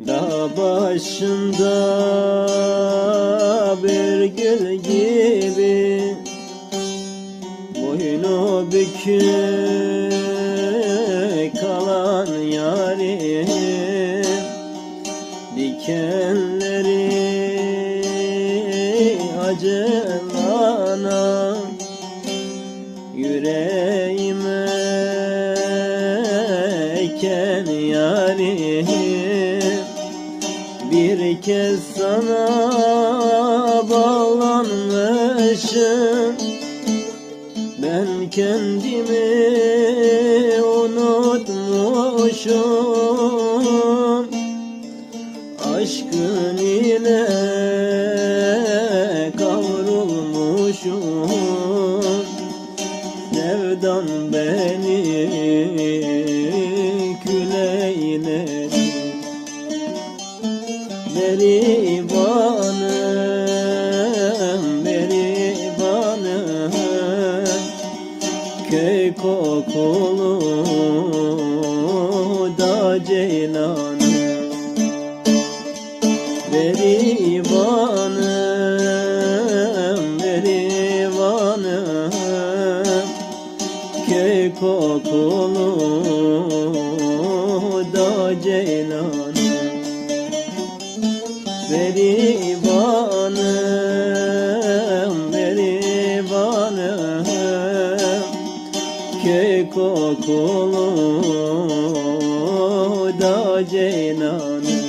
Dağ başında bir gül gibi boynu bükük kalan yarim, dikenleri acılanan yüreğime eken yarim, bir kez sana bağlanmışım. Ben kendimi unutmuşum, aşkın ile kavrulmuşum. Sevdan beni kül eyledi. Berivanım, berivanım, köy kokulu da ceylanım. Berivanım, berivanım, köy kokulu da ceylanım. Berivanım, berivanım, köy kokulu da ceylanım.